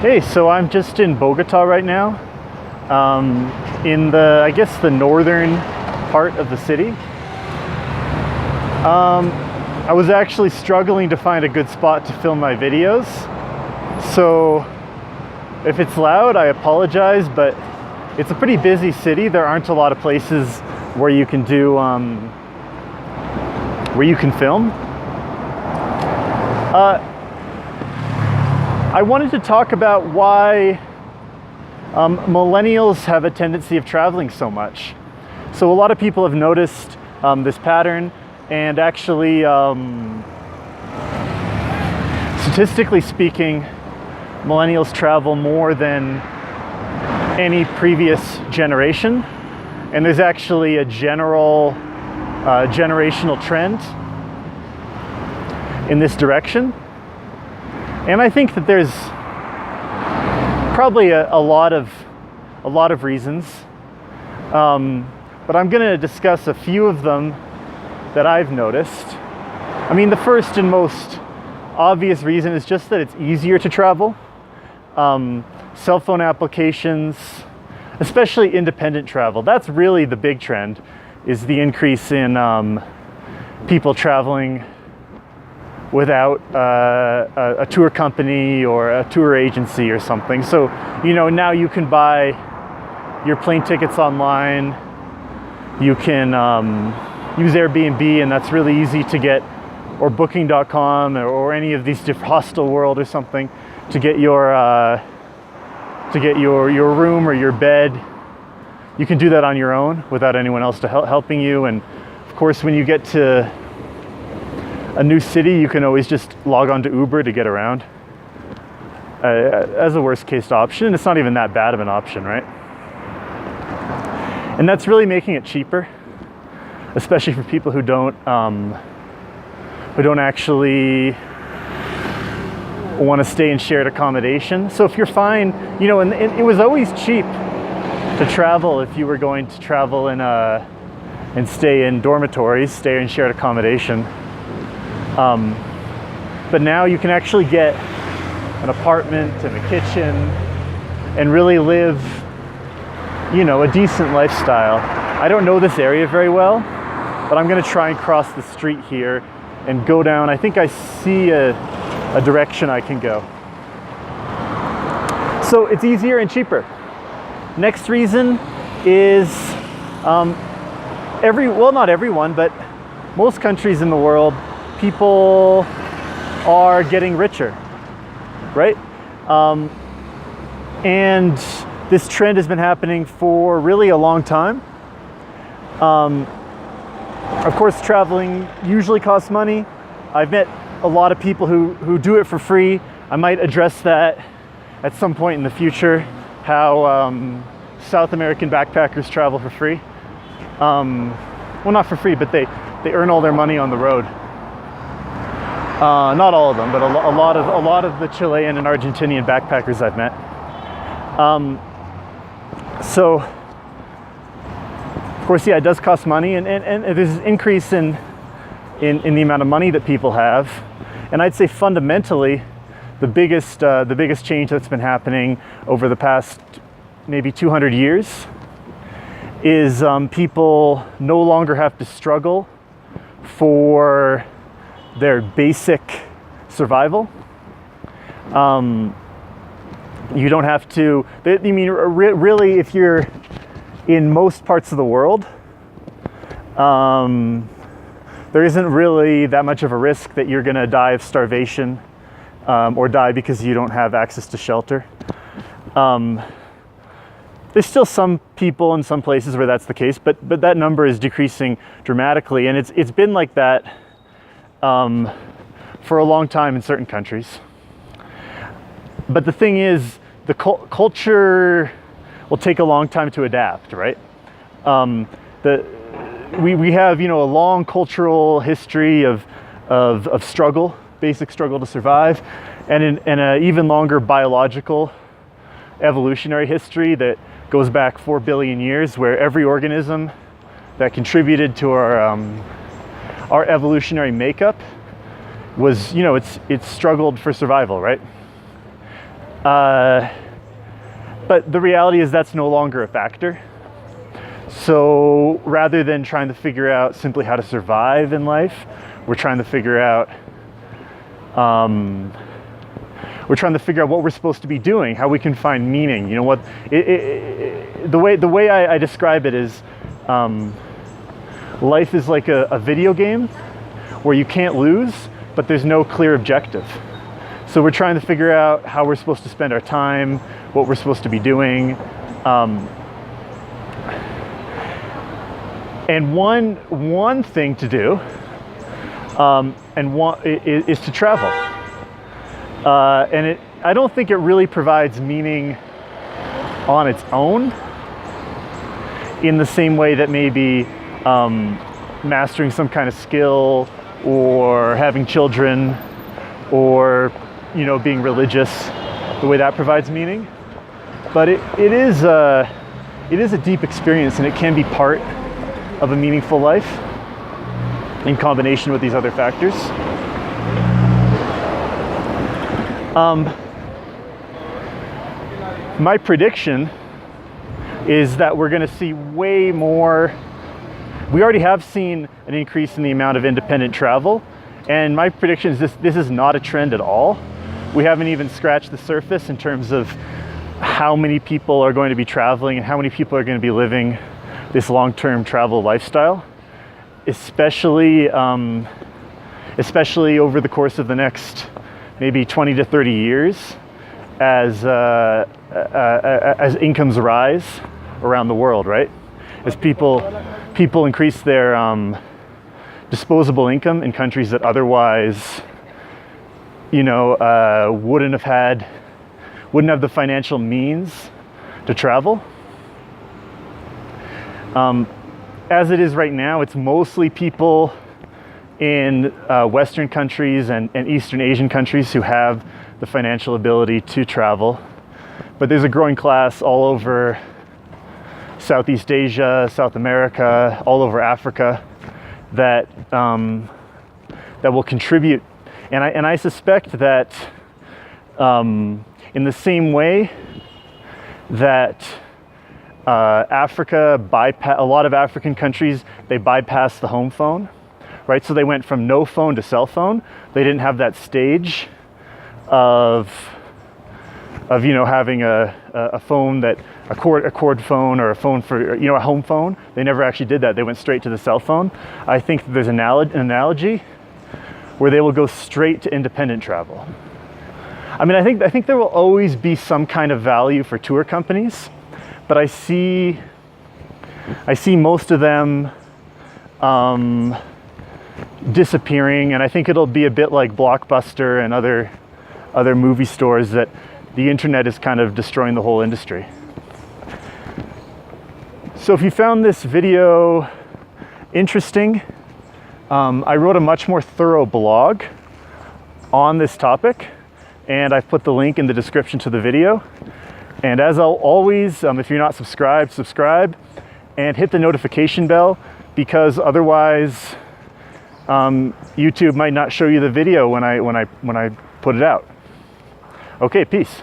Hey, so I'm just in Bogota right now, in I guess the northern part of the city. I was actually struggling to find a good spot to film my videos, so if it's loud, I apologize, but it's a pretty busy city. There aren't a lot of places where you can do, where you can film. I wanted to talk about why millennials have a tendency of traveling so much. So a lot of people have noticed this pattern, and actually, statistically speaking, millennials travel more than any previous generation. And there's actually a general generational trend in this direction. And I think that there's probably a lot of reasons, but I'm going to discuss a few of them that I've noticed. I mean, the first and most obvious reason is just that it's easier to travel. Cell phone applications, especially independent travel, that's really the big trend, is the increase in people traveling without a tour company or a tour agency or something. So, you know, now you can buy your plane tickets online. You can use Airbnb, and that's really easy to get, or Booking.com, or any of these different Hostel World or something, to get your room or your bed. You can do that on your own without anyone else helping you. And of course, when you get to a new city, you can always just log on to Uber to get around as a worst case option. It's not even that bad of an option, right? And that's really making it cheaper, especially for people who don't actually want to stay in shared accommodation. So if you're fine, you know, and it was always cheap to travel if you were going to travel and stay in dormitories, stay in shared accommodation. But now you can actually get an apartment and a kitchen and really live, you know, a decent lifestyle. I don't know this area very well, but I'm going to try and cross the street here and go down. I think I see a direction I can go. So it's easier and cheaper. Next reason is not everyone, but most countries in the world, people are getting richer, right? And this trend has been happening for really a long time. Of course, traveling usually costs money. I've met a lot of people who do it for free. I might address that at some point in the future, how South American backpackers travel for free. Well, not for free, but they earn all their money on the road. Not all of them, but a lot of the Chilean and Argentinian backpackers I've met. So, of course, yeah, it does cost money, and there's an increase in the amount of money that people have. And I'd say fundamentally, the biggest change that's been happening over the past maybe 200 years is people no longer have to struggle for their basic survival. You don't have to, I mean, really, if you're in most parts of the world, there isn't really that much of a risk that you're gonna die of starvation or die because you don't have access to shelter. There's still some people in some places where that's the case, but that number is decreasing dramatically, and it's been like that for a long time in certain countries. But the thing is, the culture will take a long time to adapt, right? We have, you know, a long cultural history of struggle, basic struggle to survive, and an even longer biological evolutionary history that goes back 4 billion years, where every organism that contributed to our evolutionary makeup was, you know, it's struggled for survival, right? But the reality is that's no longer a factor. So rather than trying to figure out simply how to survive in life, we're trying to figure out what we're supposed to be doing, how we can find meaning. You know what? The way I describe it is, life is like a video game where you can't lose, but there's no clear objective. So we're trying to figure out how we're supposed to spend our time, what we're supposed to be doing. And one thing to do, is to travel. And I don't think it really provides meaning on its own in the same way that maybe mastering some kind of skill or having children or, you know, being religious, the way that provides meaning. But it is a deep experience, and it can be part of a meaningful life in combination with these other factors. My prediction is that we're going to see way more. We already have seen an increase in the amount of independent travel, and my prediction is this is not a trend at all. We haven't even scratched the surface in terms of how many people are going to be traveling and how many people are going to be living this long-term travel lifestyle, especially over the course of the next maybe 20 to 30 years as incomes rise around the world, right? As people increase their disposable income in countries that otherwise, you know, wouldn't have the financial means to travel. As it is right now, it's mostly people in Western countries and Eastern Asian countries who have the financial ability to travel. But there's a growing class all over Southeast Asia, South America, all over Africa that will contribute. And I suspect that in the same way that a lot of African countries, they bypass the home phone, right? So they went from no phone to cell phone. They didn't have that stage of you know, having a phone that a cord phone or a phone for, you know, a home phone. They never actually did that. They went straight to the cell phone. I think there's an analogy where they will go straight to independent travel. I mean, I think there will always be some kind of value for tour companies, but I see most of them disappearing, and I think it'll be a bit like Blockbuster and other movie stores, that the internet is kind of destroying the whole industry. So if you found this video interesting, I wrote a much more thorough blog on this topic, and I've put the link in the description to the video. And as always, if you're not subscribed, subscribe and hit the notification bell, because otherwise YouTube might not show you the video when I put it out. Okay, peace.